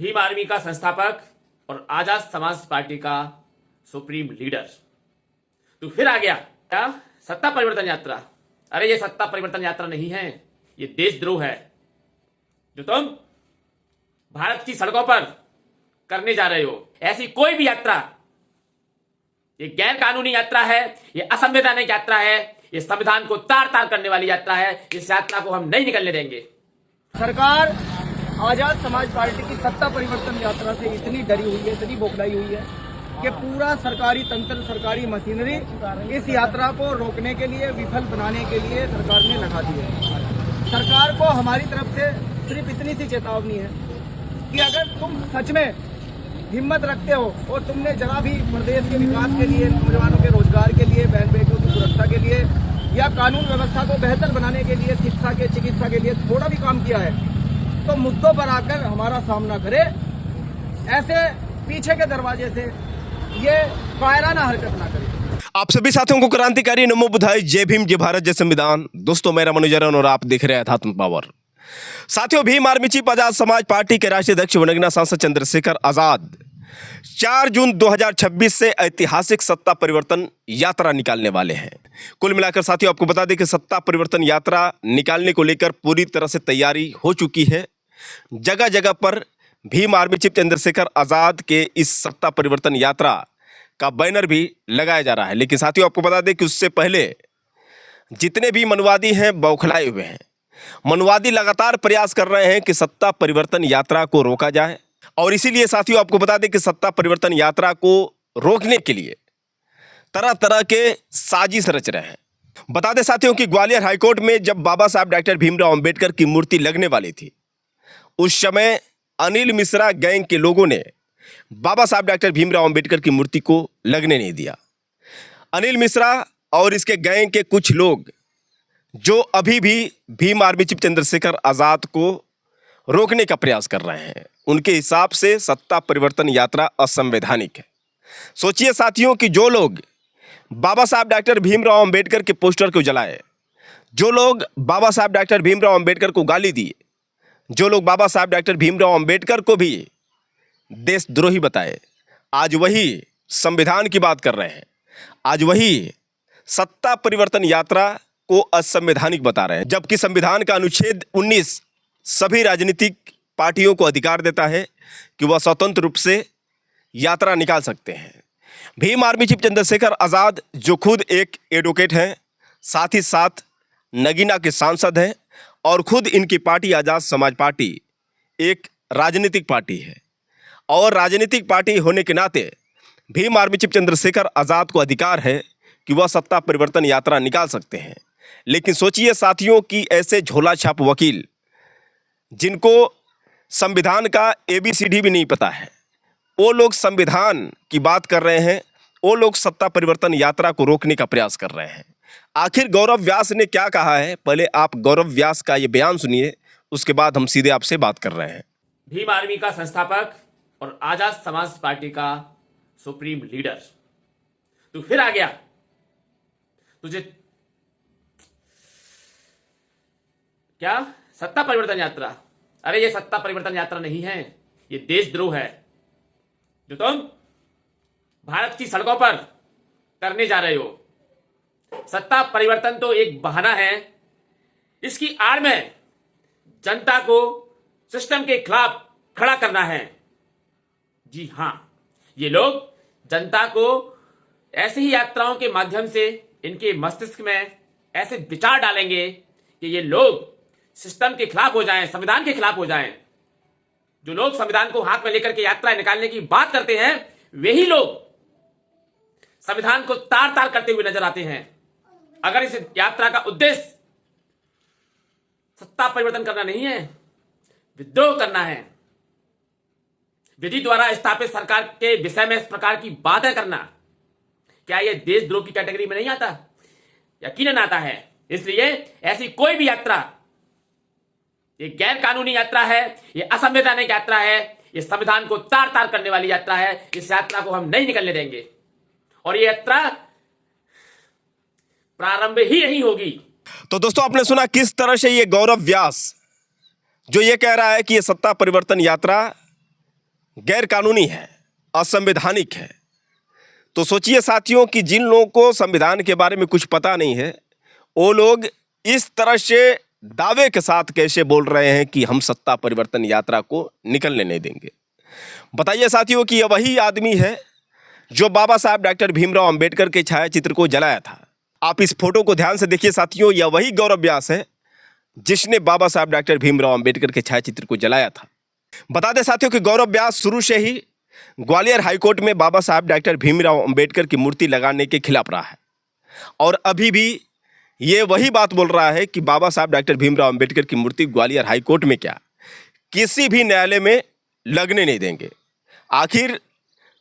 Bhim army का संस्थापक और आजाद समाज पार्टी का सुप्रीम लीडर तो फिर आ गया क्या सत्ता परिवर्तन यात्रा। अरे ये सत्ता परिवर्तन यात्रा नहीं है, ये देशद्रोह है जो तुम भारत की सड़कों पर करने जा रहे हो। ऐसी कोई भी यात्रा ये गैर कानूनी यात्रा है, ये असंवैधानिक यात्रा है, ये संविधान को तार तार करने वाली यात्रा है। इस यात्रा को हम नहीं निकलने देंगे। सरकार आजाद समाज पार्टी की सत्ता परिवर्तन यात्रा से इतनी डरी हुई है, इतनी बौखलाई हुई है कि पूरा सरकारी तंत्र, सरकारी मशीनरी इस यात्रा को रोकने के लिए, विफल बनाने के लिए सरकार ने लगा दी है। सरकार को हमारी तरफ से सिर्फ इतनी सी चेतावनी है कि अगर तुम सच में हिम्मत रखते हो और तुमने जरा भी प्रदेश के विकास के लिए, नौजवानों के रोजगार के लिए, बहन बेटियों की सुरक्षा के लिए या कानून व्यवस्था को बेहतर बनाने के लिए, शिक्षा के, चिकित्सा के लिए थोड़ा भी काम किया है, तो मुद्दों पर आकर हमारा सामना करे। ऐसे पीछे के दरवाजे से ये कायराना हरकत ना करे। आप सभी साथियों को क्रांतिकारी नमो बुधाई, जय भीम, जय भारत, जय संविधान। दोस्तों, मेरा मनोजरन और आप देख रहे हैं अध्यात्म पावर। साथियों, Bhim army chief Azad Samaj party के राष्ट्रीय अध्यक्ष वनगना सांसद चंद्रशेखर आजाद 4 जून 2026 से ऐतिहासिक सत्ता परिवर्तन यात्रा निकालने वाले हैं। कुल मिलाकर साथियों, आपको बता दें कि सत्ता परिवर्तन यात्रा निकालने को लेकर पूरी तरह से तैयारी हो चुकी है। जगह जगह पर भीम आर्मी चीफ चंद्रशेखर आजाद के इस सत्ता परिवर्तन यात्रा का बैनर भी लगाया जा रहा है। लेकिन साथियों, आपको बता दें कि उससे पहले जितने भी मनवादी हैं बौखलाए हुए हैं। मनवादी लगातार प्रयास कर रहे हैं कि सत्ता परिवर्तन यात्रा को रोका जाए, और इसीलिए साथियों आपको बता दें कि सत्ता परिवर्तन यात्रा को रोकने के लिए तरह तरह के साजिश रच रहे हैं। बता दें साथियों कि ग्वालियर हाईकोर्ट में जब बाबा साहब डॉक्टर भीमराव अंबेडकर की मूर्ति लगने वाली थी, उस समय अनिल मिश्रा गैंग के लोगों ने बाबा साहब डॉक्टर भीमराव अंबेडकर की मूर्ति को लगने नहीं दिया। अनिल मिश्रा और इसके गैंग के कुछ लोग जो अभी भी भीम आर्मी चीफ चंद्रशेखर आजाद को रोकने का प्रयास कर रहे हैं, उनके हिसाब से सत्ता परिवर्तन यात्रा असंवैधानिक है। सोचिए साथियों कि जो लोग बाबा साहब डॉक्टर भीमराव अंबेडकर के पोस्टर को जलाए, जो लोग बाबा साहब डॉक्टर भीमराव अंबेडकर को गाली दिए, जो लोग बाबा साहब डॉक्टर भीमराव अंबेडकर को भी देशद्रोही बताए, आज वही संविधान की बात कर रहे हैं, आज वही सत्ता परिवर्तन यात्रा को असंवैधानिक बता रहे हैं। जबकि संविधान का अनुच्छेद 19 सभी राजनीतिक पार्टियों को अधिकार देता है कि वह स्वतंत्र रूप से यात्रा निकाल सकते हैं। भीम आर्मी चीफ चंद्रशेखर आजाद जो खुद एक एडवोकेट हैं, साथ ही साथ नगीना के सांसद हैं, और खुद इनकी पार्टी आजाद समाज पार्टी एक राजनीतिक पार्टी है, और राजनीतिक पार्टी होने के नाते भीम आर्मी चीफ चंद्रशेखर आजाद को अधिकार है कि वह सत्ता परिवर्तन यात्रा निकाल सकते हैं। लेकिन सोचिए साथियों कि ऐसे झोला छाप वकील जिनको संविधान का ABCD भी नहीं पता है, वो लोग संविधान की बात कर रहे हैं, वो लोग सत्ता परिवर्तन यात्रा को रोकने का प्रयास कर रहे हैं। आखिर गौरव व्यास ने क्या कहा है, पहले आप गौरव व्यास का ये बयान सुनिए, उसके बाद हम सीधे आपसे बात कर रहे हैं। भीम आर्मी का संस्थापक और आजाद समाज पार्टी का सुप्रीम लीडर तू फिर आ गया। तुझे क्या सत्ता परिवर्तन यात्रा। अरे ये सत्ता परिवर्तन यात्रा नहीं है, ये देशद्रोह है जो तुम भारत की सड़कों पर करने जा रहे हो। सत्ता परिवर्तन तो एक बहाना है, इसकी आड़ में जनता को सिस्टम के खिलाफ खड़ा करना है। जी हां, ये लोग जनता को ऐसी ही यात्राओं के माध्यम से इनके मस्तिष्क में ऐसे विचार डालेंगे कि ये लोग सिस्टम के खिलाफ हो जाएं, संविधान के खिलाफ हो जाएं। जो लोग संविधान को हाथ में लेकर के यात्रा निकालने की बात करते हैं, वही लोग संविधान को तार तार करते हुए नजर आते हैं। अगर इस यात्रा का उद्देश्य सत्ता परिवर्तन करना नहीं है, विद्रोह करना है, विधि द्वारा स्थापित सरकार के विषय में इस प्रकार की बातें करना, क्या यह देशद्रोह की कैटेगरी में नहीं आता? यकीनन आता है। इसलिए ऐसी कोई भी यात्रा ये गैर कानूनी यात्रा है, ये असंवैधानिक यात्रा है, ये संविधान को तार तार करने वाली यात्रा है। इस यात्रा को हम नहीं निकलने देंगे, और ये यात्रा प्रारंभ ही नहीं होगी। तो दोस्तों, आपने सुना किस तरह से ये गौरव व्यास जो ये कह रहा है कि ये सत्ता परिवर्तन यात्रा गैरकानूनी है, असंवैधानिक है। तो सोचिए साथियों कि जिन लोगों को संविधान के बारे में कुछ पता नहीं है, वो लोग इस तरह से दावे के साथ कैसे बोल रहे हैं कि हम सत्ता परिवर्तन यात्रा को निकलने नहीं देंगे। बताइए साथियों कि यह वही आदमी है जो बाबा साहब डॉक्टर भीमराव अंबेडकर के छायाचित्र को जलाया था। आप इस फोटो को ध्यान से देखिए साथियों, यह वही गौरव व्यास है जिसने बाबा साहब डॉक्टर भीमराव अंबेडकर के छायाचित्र को जलाया था। बता दें साथियों कि गौरव व्यास शुरू से ही ग्वालियर हाईकोर्ट में बाबा साहब डॉक्टर भीमराव अंबेडकर की मूर्ति लगाने के खिलाफ रहा है और अभी भी ये वही बात बोल रहा है कि बाबा साहब डॉक्टर भीमराव अंबेडकर की मूर्ति ग्वालियर हाईकोर्ट में क्या, किसी भी न्यायालय में लगने नहीं देंगे। आखिर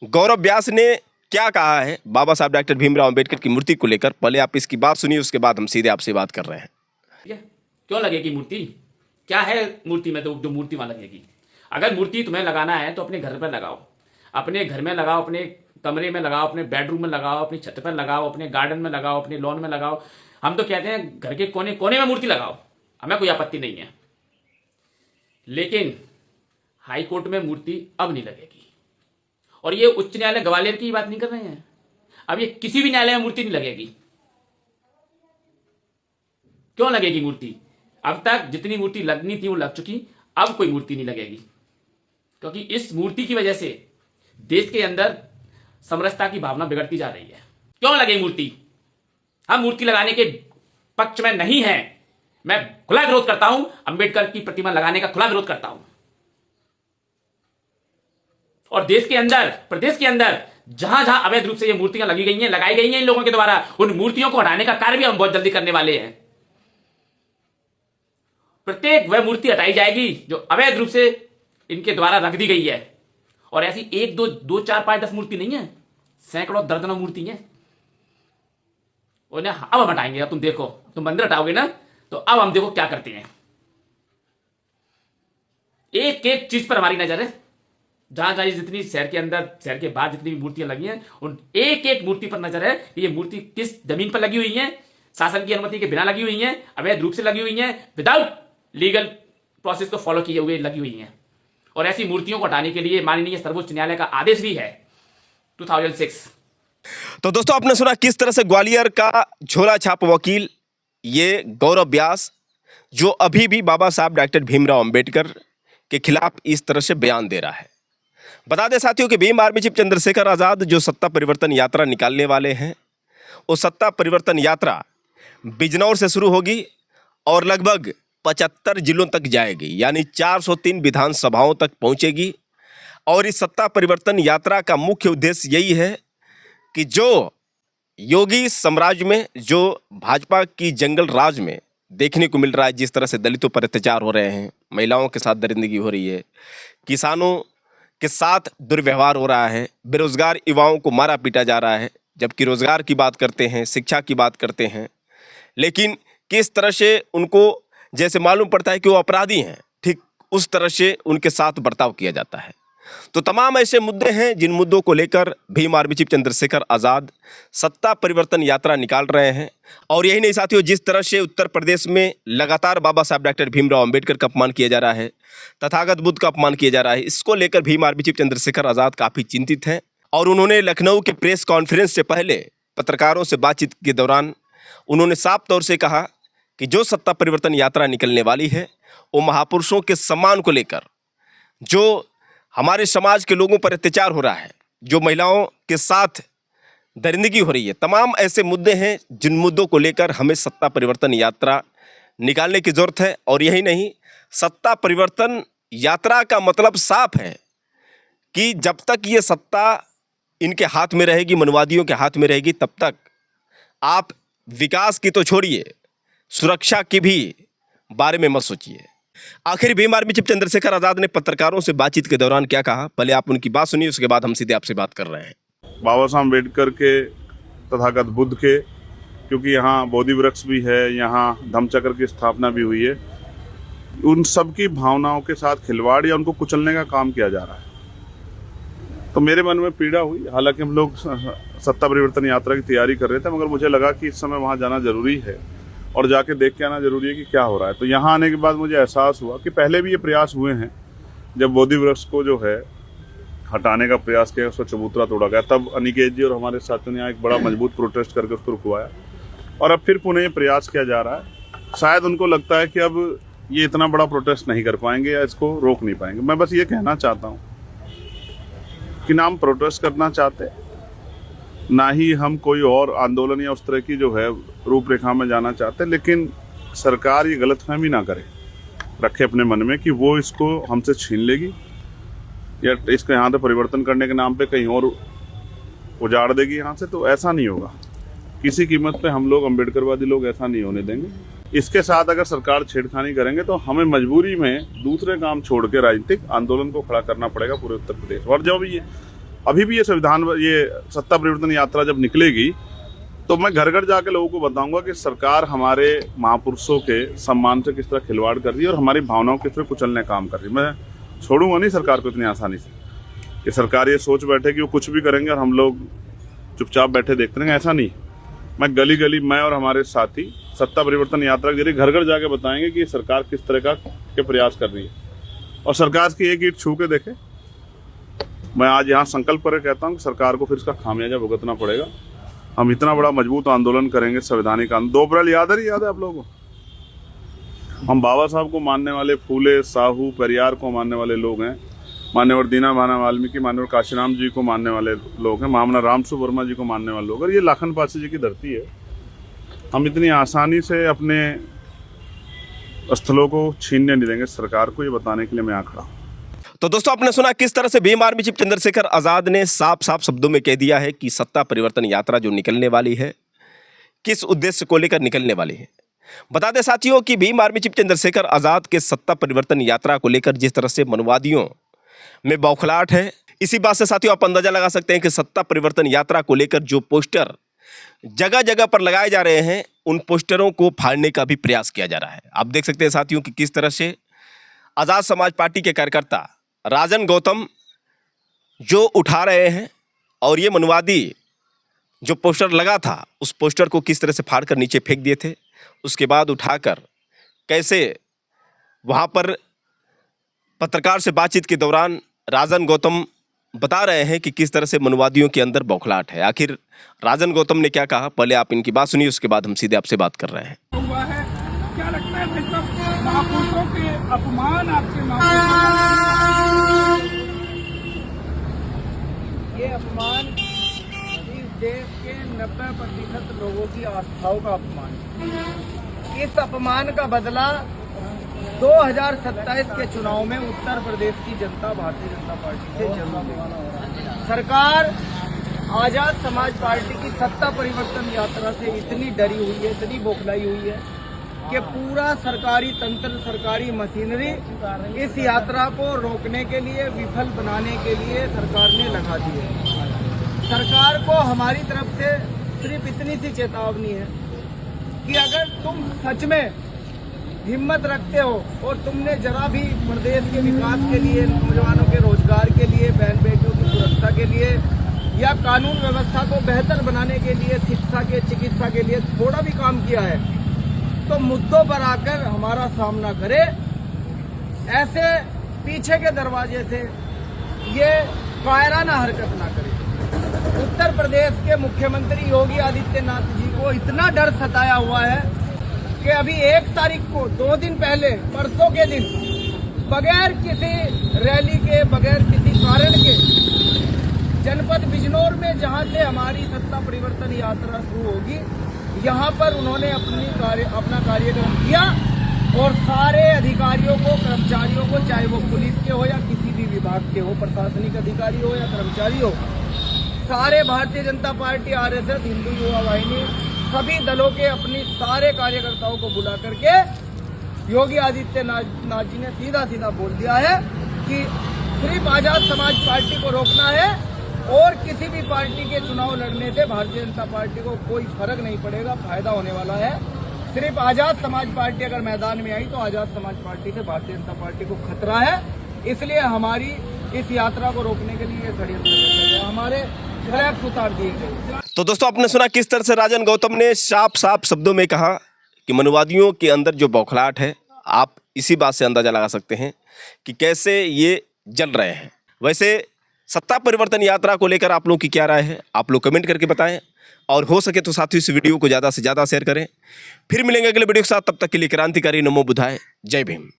गौरव व्यास ने क्या कहा है बाबा साहब डॉक्टर भीमराव अंबेडकर की मूर्ति को लेकर, पहले आप इसकी बात सुनिए, उसके बाद हम सीधे आपसे बात कर रहे हैं। क्यों लगेगी मूर्ति? क्या है मूर्ति में तो जो मूर्ति वहां लगेगी? अगर मूर्ति तुम्हें लगाना है तो अपने घर पर लगाओ, अपने घर में लगाओ, अपने कमरे में लगाओ, अपने बेडरूम में लगाओ, अपनी छत पर लगाओ, अपने गार्डन में लगाओ, अपने लॉन में लगाओ। हम तो कहते हैं घर के कोने कोने में मूर्ति लगाओ, हमें कोई आपत्ति नहीं है। लेकिन हाई कोर्ट में मूर्ति अब नहीं लगेगी। और ये उच्च न्यायालय ग्वालियर की बात नहीं कर रहे हैं, अब ये किसी भी न्यायालय में मूर्ति नहीं लगेगी। क्यों लगेगी मूर्ति? अब तक जितनी मूर्ति लगनी थी वो लग चुकी, अब कोई मूर्ति नहीं लगेगी, क्योंकि इस मूर्ति की वजह से देश के अंदर समरसता की भावना बिगड़ती जा रही है। क्यों लगे मूर्ति? हम मूर्ति लगाने के पक्ष में नहीं है। मैं खुला विरोध करता हूं, अंबेडकर की प्रतिमा लगाने का खुला विरोध करता हूं। और देश के अंदर, प्रदेश के अंदर जहां जहां अवैध रूप से ये मूर्तियां लगी गई हैं, लगाई गई हैं इन लोगों के द्वारा, उन मूर्तियों को हटाने का कार्य भी हम बहुत जल्दी करने वाले हैं। प्रत्येक वह मूर्ति हटाई जाएगी जो अवैध रूप से इनके द्वारा रख दी गई है। और ऐसी 1 2 4 5 10 मूर्ति नहीं है, सैकड़ों दर्जनों मूर्ति हैं। उन्हें अब हम हटाएंगे। अब तुम देखो, तुम मंदिर हटाओगे ना, तो अब हम देखो क्या करते हैं। एक एक चीज पर हमारी नजर है। जहां जहां जितनी शहर के अंदर, शहर के बाहर जितनी भी मूर्तियां लगी हैं, उन एक एक मूर्ति पर नजर है कि ये मूर्ति किस जमीन पर लगी हुई है, शासन की अनुमति के बिना लगी हुई है, अवैध रूप से लगी हुई है, विदाउट लीगल प्रोसेस को फॉलो किए हुए लगी हुई हैं। और ऐसी मूर्तियों को हटाने के लिए माननीय सर्वोच्च न्यायालय का आदेश भी है 2006। तो दोस्तों आपने सुना किस तरह से ग्वालियर का झोला छाप वकील ये गौरव व्यास, जो अभी भी बाबा साहब डॉक्टर भीमराव अंबेडकर के खिलाफ इस तरह से बयान दे रहा है। बता दें साथियों कि भीम आर्मी चीफ चंद्रशेखर आज़ाद जो सत्ता परिवर्तन यात्रा निकालने वाले हैं, वो सत्ता परिवर्तन यात्रा बिजनौर से शुरू होगी और लगभग 75 जिलों तक जाएगी, यानी 403 विधानसभाओं तक पहुंचेगी। और इस सत्ता परिवर्तन यात्रा का मुख्य उद्देश्य यही है कि जो योगी साम्राज्य में, जो भाजपा की जंगल राज में देखने को मिल रहा है, जिस तरह से दलितों पर अत्याचार हो रहे हैं, महिलाओं के साथ दरिंदगी हो रही है, किसानों के साथ दुर्व्यवहार हो रहा है, बेरोजगार युवाओं को मारा पीटा जा रहा है, जबकि रोजगार की बात करते हैं, शिक्षा की बात करते हैं, लेकिन किस तरह से उनको जैसे मालूम पड़ता है कि वो अपराधी हैं, ठीक उस तरह से उनके साथ बर्ताव किया जाता है। तो तमाम ऐसे मुद्दे हैं जिन मुद्दों को लेकर भीम आर्मी चीफ चंद्रशेखर आज़ाद सत्ता परिवर्तन यात्रा निकाल रहे हैं। और यही नहीं साथियों, जिस तरह से उत्तर प्रदेश में लगातार बाबा साहब डॉक्टर भीमराव अंबेडकर का अपमान किया जा रहा है, तथागत बुद्ध का अपमान किया जा रहा है, इसको लेकर भीम आर्मी चीफ चंद्रशेखर आज़ाद काफ़ी चिंतित हैं। और उन्होंने लखनऊ के प्रेस कॉन्फ्रेंस से पहले पत्रकारों से बातचीत के दौरान उन्होंने साफ तौर से कहा कि जो सत्ता परिवर्तन यात्रा निकलने वाली है वो महापुरुषों के सम्मान को लेकर, जो हमारे समाज के लोगों पर अत्याचार हो रहा है, जो महिलाओं के साथ दरिंदगी हो रही है, तमाम ऐसे मुद्दे हैं जिन मुद्दों को लेकर हमें सत्ता परिवर्तन यात्रा निकालने की ज़रूरत है। और यही नहीं, सत्ता परिवर्तन यात्रा का मतलब साफ है कि जब तक ये सत्ता इनके हाथ में रहेगी, मनवादियों के हाथ में रहेगी, तब तक आप विकास की तो छोड़िए, सुरक्षा के भी बारे में मत सोचिए। आखिर भीम आर्मी चीफ चंद्रशेखर आज़ाद ने पत्रकारों से बातचीत के दौरान क्या कहा, पहले आप उनकी बात सुनिए, उसके बाद हम सीधे आपसे बात कर रहे हैं। बाबा साहब अम्बेडकर के, तथागत बुद्ध के, क्योंकि यहाँ बोधि वृक्ष भी है, यहाँ धम्मचक्र की स्थापना भी हुई है, उन सब की भावनाओं के साथ खिलवाड़ या उनको कुचलने का काम किया जा रहा है। तो मेरे मन में पीड़ा हुई। हालांकि हम लोग सत्ता परिवर्तन यात्रा की तैयारी कर रहे थे, मगर मुझे लगा कि इस समय वहाँ जाना जरूरी है और जाके देख के आना जरूरी है कि क्या हो रहा है। तो यहाँ आने के बाद मुझे एहसास हुआ कि पहले भी ये प्रयास हुए हैं, जब बोधि वृक्ष को जो है हटाने का प्रयास किया, उसका चबूतरा तोड़ा गया। तब अनिकेत जी और हमारे साथियों ने यहाँ एक बड़ा मजबूत प्रोटेस्ट करके उसको रुकवाया और अब फिर पुनः ये प्रयास किया जा रहा है। शायद उनको लगता है कि अब ये इतना बड़ा प्रोटेस्ट नहीं कर पाएंगे या इसको रोक नहीं पाएंगे। मैं बस ये कहना चाहता हूँ कि ना हम प्रोटेस्ट करना चाहते, ना ही हम कोई और आंदोलन या उस तरह की जो है रूपरेखा में जाना चाहते, लेकिन सरकार ये गलतफहमी ना करे, रखे अपने मन में कि वो इसको हमसे छीन लेगी या इसको यहाँ से परिवर्तन करने के नाम पे कहीं और उजाड़ देगी यहाँ से। तो ऐसा नहीं होगा, किसी कीमत पे हम लोग अम्बेडकरवादी लोग ऐसा नहीं होने देंगे। इसके साथ अगर सरकार छेड़खानी करेंगे तो हमें मजबूरी में दूसरे काम छोड़ के राजनीतिक आंदोलन को खड़ा करना पड़ेगा पूरे उत्तर प्रदेश। और जब ये अभी भी ये संविधान, ये सत्ता परिवर्तन यात्रा जब निकलेगी तो मैं घर घर जाके लोगों को बताऊंगा कि सरकार हमारे महापुरुषों के सम्मान से किस तरह खिलवाड़ कर रही है और हमारी भावनाओं को किस तरह कुचलने काम कर रही है। मैं छोड़ूंगा नहीं सरकार को इतनी आसानी से कि सरकार ये सोच बैठे कि वो कुछ भी करेंगे और हम लोग चुपचाप बैठे देखते रहेंगे, ऐसा नहीं। मैं गली गली, मैं और हमारे साथी सत्ता परिवर्तन यात्रा के जरिए घर घर जाके बताएंगे कि सरकार किस तरह के प्रयास कर रही है और सरकार की एक ईंट छू के देखे। मैं आज यहाँ संकल्प कर कहता हूँ कि सरकार को फिर इसका खामियाजा भुगतना पड़ेगा। हम इतना बड़ा मजबूत आंदोलन करेंगे, संवैधानिक आंदोलन। 2 अप्रैल याद है आप लोगों को? हम बाबा साहब को मानने वाले, फूले, साहू, पेरियार को मानने वाले लोग हैं, मान्यवर दीना भाना वाल्मीकि, मान्यवर काशीराम जी को मानने वाले लोग हैं, महामना रामसु वर्मा जी को मानने वाले लोग, और ये लाखन पासी जी की धरती है। हम इतनी आसानी से अपने स्थलों को छीनने नहीं देंगे सरकार को, ये बताने के लिए मैं यहाँ खड़ा हूँ। तो दोस्तों, आपने सुना किस तरह से भीम आर्मी चीफ चंद्रशेखर आजाद ने साफ साफ शब्दों में कह दिया है कि सत्ता परिवर्तन यात्रा जो निकलने वाली है, किस उद्देश्य को लेकर निकलने वाली है। बता दें साथियों कि भीम आर्मी चीफ चंद्रशेखर आजाद के सत्ता परिवर्तन यात्रा को लेकर जिस तरह से मनुवादियों में बौखलाहट है, इसी बात से साथियों आप अंदाजा लगा सकते हैं कि सत्ता परिवर्तन यात्रा को लेकर जो पोस्टर जगह जगह पर लगाए जा रहे हैं, उन पोस्टरों को फाड़ने का भी प्रयास किया जा रहा है। आप देख सकते हैं साथियों कि किस तरह से आज़ाद समाज पार्टी के कार्यकर्ता राजन गौतम जो उठा रहे हैं और ये मनुवादी जो पोस्टर लगा था, उस पोस्टर को किस तरह से फाड़ कर नीचे फेंक दिए थे, उसके बाद उठाकर कैसे वहाँ पर पत्रकार से बातचीत के दौरान राजन गौतम बता रहे हैं कि किस तरह से मनुवादियों के अंदर बौखलाहट है। आखिर राजन गौतम ने क्या कहा, पहले आप इनकी बात सुनिए, उसके बाद हम सीधे आपसे बात कर रहे हैं। हुआ है, क्या लगता है भाई साहब, महापुरुषों के अपमान आपके ये अपमान इस देश के 90% लोगों की आस्थाओं का अपमान है। इस अपमान का बदला 2027 के चुनाव में उत्तर प्रदेश की जनता भारतीय जनता पार्टी से जरूर लेगी। सरकार आजाद समाज पार्टी की सत्ता परिवर्तन यात्रा से इतनी डरी हुई है, इतनी बौखलाई हुई है कि पूरा सरकारी तंत्र, सरकारी मशीनरी इस यात्रा को रोकने के लिए, विफल बनाने के लिए सरकार ने लगा दी है। सरकार को हमारी तरफ से सिर्फ इतनी सी चेतावनी है कि अगर तुम सच में हिम्मत रखते हो और तुमने जरा भी प्रदेश के विकास के लिए, नौजवानों के रोजगार के लिए, बहन बेटियों की सुरक्षा के लिए या कानून व्यवस्था को बेहतर बनाने के लिए, शिक्षा के, चिकित्सा के लिए थोड़ा भी काम किया है, तो मुद्दों पर आकर हमारा सामना करे। ऐसे पीछे के दरवाजे से ये कायराना हरकत ना करे। उत्तर प्रदेश के मुख्यमंत्री योगी आदित्यनाथ जी को इतना डर सताया हुआ है कि अभी 1 तारीख को, 2 दिन पहले, परसों के दिन, बगैर किसी रैली के, बगैर किसी कारण के, जनपद बिजनौर में जहां से हमारी सत्ता परिवर्तन यात्रा शुरू होगी, यहां पर उन्होंने अपना कार्यक्रम किया और सारे अधिकारियों को, कर्मचारियों को, चाहे वो पुलिस के हो या किसी भी विभाग के हो, प्रशासनिक अधिकारी हो या कर्मचारी हो, सारे भारतीय जनता पार्टी, आरएसएस, हिंदू युवा वाहिनी, सभी दलों के अपनी सारे कार्यकर्ताओं को बुला करके योगी आदित्यनाथ जी ने सीधा सीधा बोल दिया है कि सिर्फ आजाद समाज पार्टी को रोकना है और किसी भी पार्टी के चुनाव लड़ने से भारतीय जनता पार्टी को कोई फर्क नहीं पड़ेगा, फायदा होने वाला है। सिर्फ आजाद समाज पार्टी अगर मैदान में आई तो आजाद समाज पार्टी से भारतीय जनता पार्टी को खतरा है। इसलिए हमारी इस यात्रा को रोकने के लिए षड्यंत्र हमारे फ्लैग उतार दिए गए। तो दोस्तों, आपने सुना किस तरह से राजन गौतम ने साफ साफ शब्दों में कहा कि मनुवादियों के अंदर जो बौखलाहट है, आप इसी बात से अंदाजा लगा सकते हैं कि कैसे ये जल रहे हैं। वैसे सत्ता परिवर्तन यात्रा को लेकर आप लोग की क्या राय है, आप लोग कमेंट करके बताएं और हो सके तो साथियों इस वीडियो को ज़्यादा से ज़्यादा शेयर करें। फिर मिलेंगे अगले वीडियो के साथ, तब तक के लिए क्रांतिकारी नमो बुद्धाय, जय भीम।